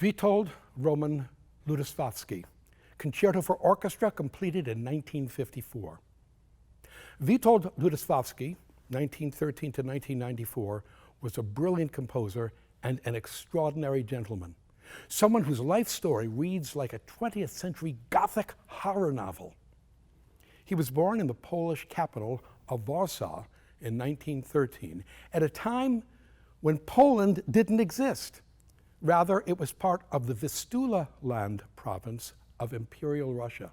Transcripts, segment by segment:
Witold Roman Lutoslawski, Concerto for Orchestra, completed in 1954. Witold Lutoslawski, 1913 to 1994, was a brilliant composer and an extraordinary gentleman. Someone whose life story reads like a 20th century Gothic horror novel. He was born in the Polish capital of Warsaw in 1913, at a time when Poland didn't exist. Rather, it was part of the Vistula land province of Imperial Russia.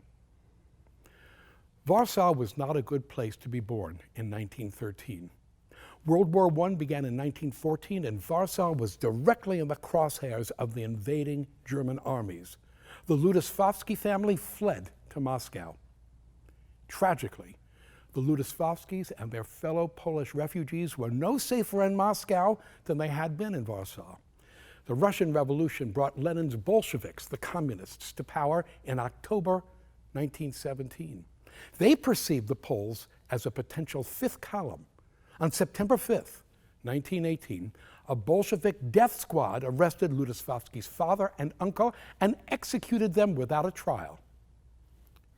Warsaw was not a good place to be born in 1913. World War I began in 1914, and Warsaw was directly in the crosshairs of the invading German armies. The Lutoslawski family fled to Moscow. Tragically, the Lutoslawskis and their fellow Polish refugees were no safer in Moscow than they had been in Warsaw. The Russian Revolution brought Lenin's Bolsheviks, the communists, to power in October 1917. They perceived the Poles as a potential fifth column. On September 5th, 1918, a Bolshevik death squad arrested Lutoslawski's father and uncle and executed them without a trial.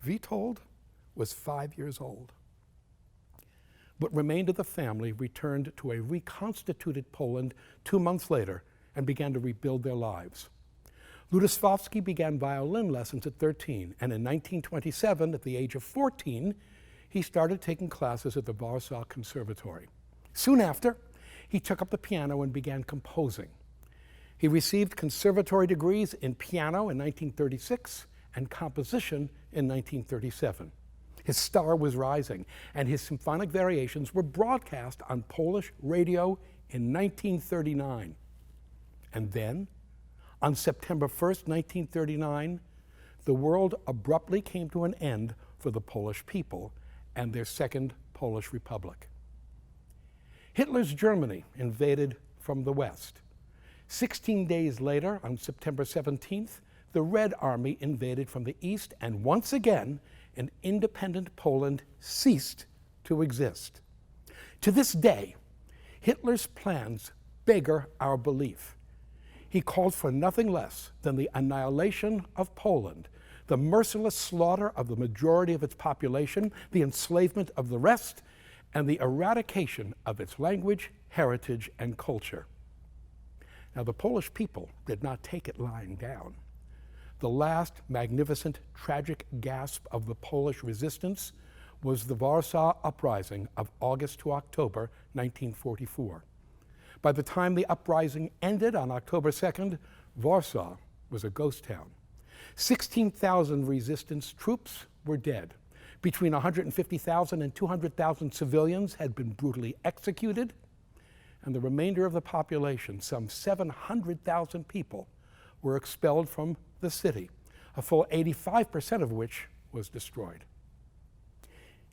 Witold was 5 years old. What remained of the family returned to a reconstituted Poland 2 months later and began to rebuild their lives. Lutoslawski began violin lessons at 13, and in 1927, at the age of 14, he started taking classes at the Warsaw Conservatory. Soon after, he took up the piano and began composing. He received conservatory degrees in piano in 1936 and composition in 1937. His star was rising, and his symphonic variations were broadcast on Polish radio in 1939. And then, on September 1st, 1939, the world abruptly came to an end for the Polish people and their Second Polish Republic. Hitler's Germany invaded from the west. 16 days later, on September 17th, the Red Army invaded from the east, and once again, an independent Poland ceased to exist. To this day, Hitler's plans beggar our belief. He called for nothing less than the annihilation of Poland, the merciless slaughter of the majority of its population, the enslavement of the rest, and the eradication of its language, heritage, and culture. Now, the Polish people did not take it lying down. The last magnificent, tragic gasp of the Polish resistance was the Warsaw Uprising of August to October 1944. By the time the uprising ended on October 2nd, Warsaw was a ghost town. 16,000 resistance troops were dead. Between 150,000 and 200,000 civilians had been brutally executed, and the remainder of the population, some 700,000 people, were expelled from the city, a full 85% of which was destroyed.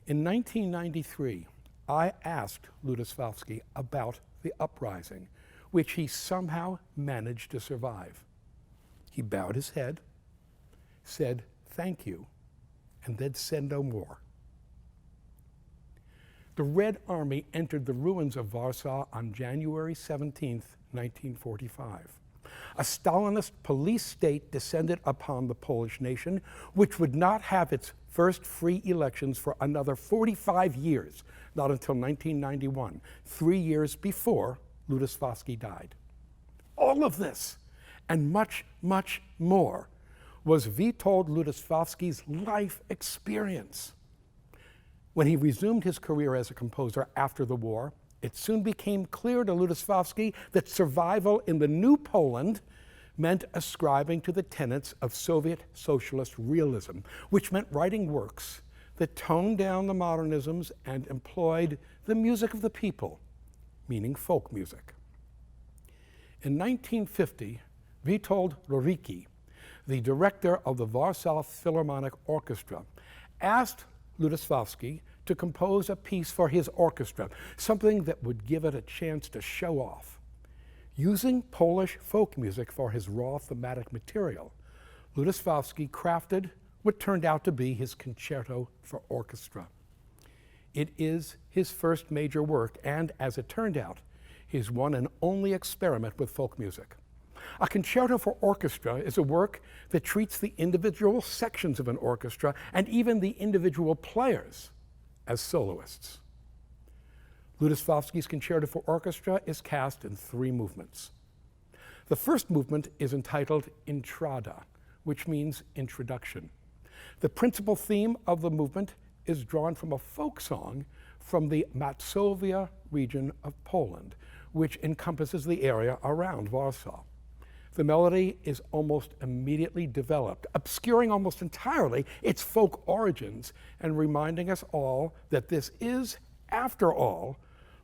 In 1993, I asked Lutoslawski about the uprising, which he somehow managed to survive. He bowed his head, said, "Thank you," and then said no more. The Red Army entered the ruins of Warsaw on January 17th, 1945. A Stalinist police state descended upon the Polish nation, which would not have its first free elections for another 45 years, not until 1991, 3 years before Lutoslawski died. All of this, and much, much more, was Witold Lutoslawski's life experience. When he resumed his career as a composer after the war, it soon became clear to Lutoslawski that survival in the new Poland meant ascribing to the tenets of Soviet socialist realism, which meant writing works that toned down the modernisms and employed the music of the people, meaning folk music. In 1950, Witold Lutoslawski, the director of the Warsaw Philharmonic Orchestra, asked Lutoslawski to compose a piece for his orchestra, something that would give it a chance to show off. Using Polish folk music for his raw thematic material, Lutoslawski crafted what turned out to be his Concerto for Orchestra. It is his first major work, and as it turned out, his one and only experiment with folk music. A concerto for orchestra is a work that treats the individual sections of an orchestra and even the individual players as soloists. Lutoslawski's Concerto for Orchestra is cast in 3 movements. The first movement is entitled Intrada, which means introduction. The principal theme of the movement is drawn from a folk song from the Mazovia region of Poland, which encompasses the area around Warsaw. The melody is almost immediately developed, obscuring almost entirely its folk origins and reminding us all that this is, after all,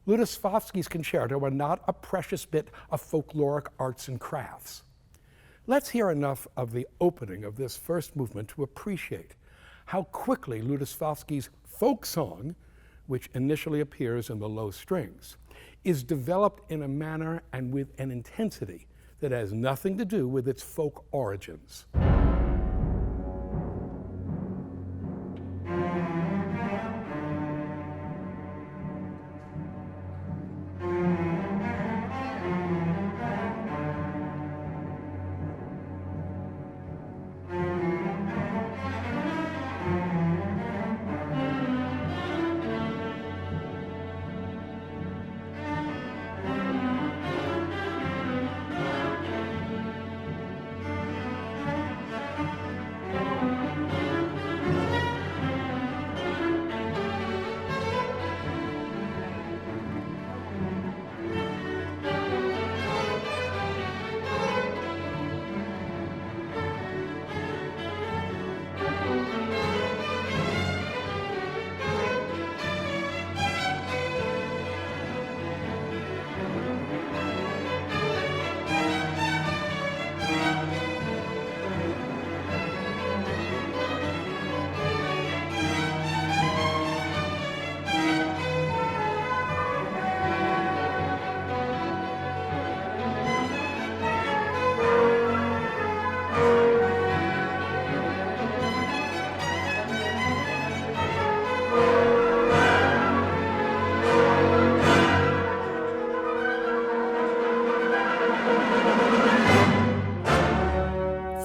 Lutoslawski's concerto and not a precious bit of folkloric arts and crafts. Let's hear enough of the opening of this first movement to appreciate how quickly Lutoslawski's folk song, which initially appears in the low strings, is developed in a manner and with an intensity that has nothing to do with its folk origins.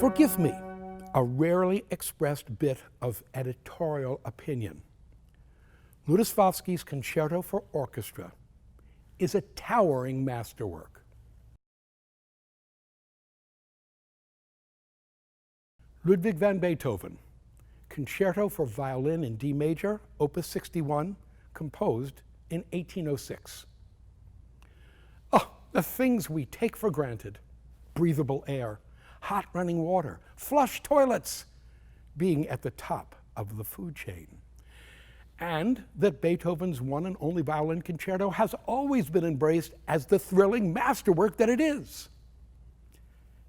Forgive me a rarely expressed bit of editorial opinion. Lutoslawski's Concerto for Orchestra is a towering masterwork. Ludwig van Beethoven, Concerto for Violin in D major, Opus 61, composed in 1806. Oh, the things we take for granted: breathable air, hot running water, flush toilets, being at the top of the food chain. And that Beethoven's one and only violin concerto has always been embraced as the thrilling masterwork that it is.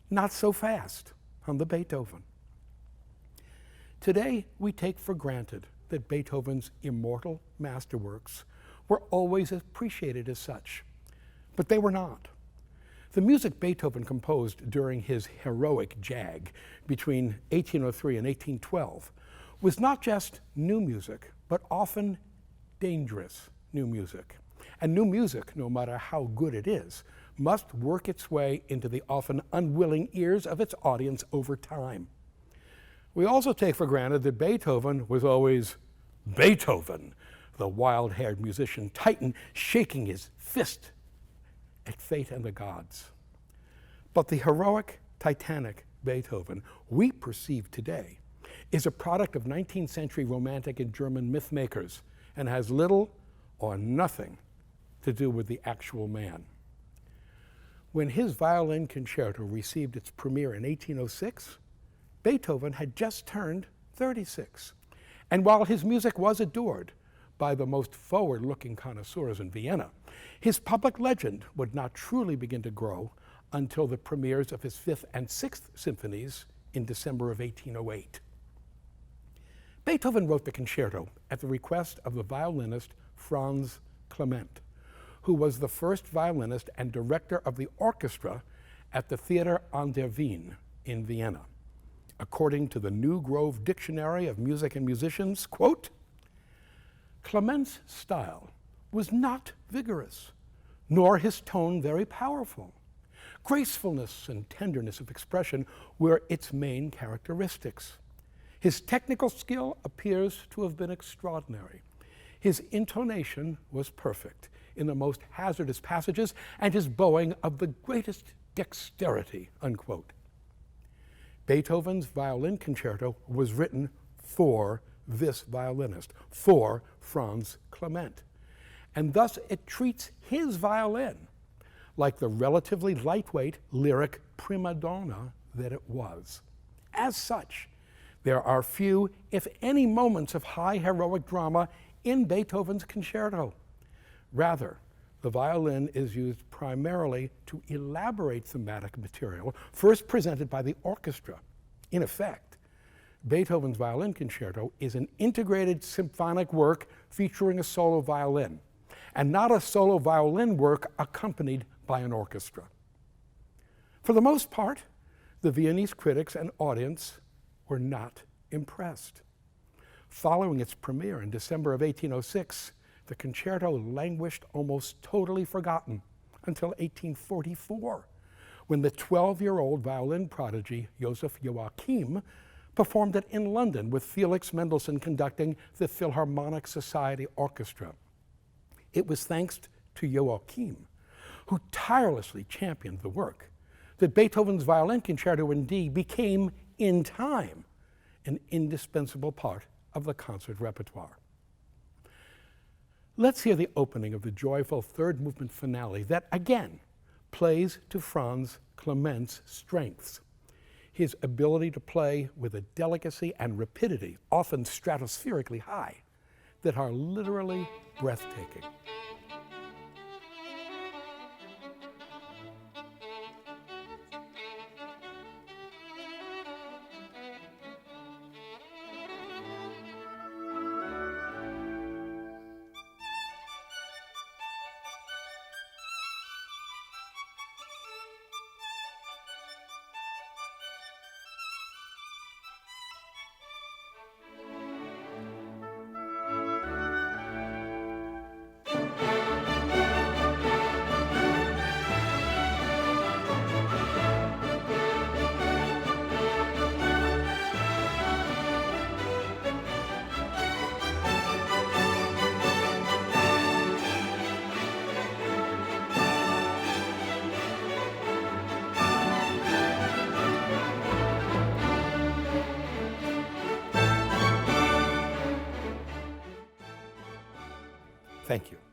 Not so fast on the Beethoven. Today, we take for granted that Beethoven's immortal masterworks were always appreciated as such, but they were not. The music Beethoven composed during his heroic jag between 1803 and 1812 was not just new music, but often dangerous new music. And new music, no matter how good it is, must work its way into the often unwilling ears of its audience over time. We also take for granted that Beethoven was always Beethoven, the wild-haired musician titan shaking his fist at fate and the gods. But the heroic, titanic Beethoven we perceive today is a product of 19th century Romantic and German myth makers and has little or nothing to do with the actual man. When his violin concerto received its premiere in 1806, Beethoven had just turned 36. And while his music was adored by the most forward-looking connoisseurs in Vienna, his public legend would not truly begin to grow until the premieres of his 5th and 6th symphonies in December of 1808. Beethoven wrote the concerto at the request of the violinist Franz Clement, who was the first violinist and director of the orchestra at the Theater an der Wien in Vienna. According to the New Grove Dictionary of Music and Musicians, quote, Clement's style was not vigorous, nor his tone very powerful. Gracefulness and tenderness of expression were its main characteristics. His technical skill appears to have been extraordinary. His intonation was perfect in the most hazardous passages, and his bowing of the greatest dexterity, unquote. Beethoven's Violin Concerto was written for this violinist, for Franz Clement. And thus it treats his violin like the relatively lightweight lyric prima donna that it was. As such, there are few, if any, moments of high heroic drama in Beethoven's concerto. Rather, the violin is used primarily to elaborate thematic material, first presented by the orchestra. In effect, Beethoven's Violin Concerto is an integrated symphonic work featuring a solo violin, and not a solo violin work accompanied by an orchestra. For the most part, the Viennese critics and audience were not impressed. Following its premiere in December of 1806, the concerto languished almost totally forgotten until 1844, when the 12-year-old violin prodigy Joseph Joachim performed it in London with Felix Mendelssohn conducting the Philharmonic Society Orchestra. It was thanks to Joachim, who tirelessly championed the work, that Beethoven's Violin Concerto in D became, in time, an indispensable part of the concert repertoire. Let's hear the opening of the joyful third movement finale that, again, plays to Franz Clement's strengths. His ability to play with a delicacy and rapidity, often stratospherically high, that are literally breathtaking. Thank you.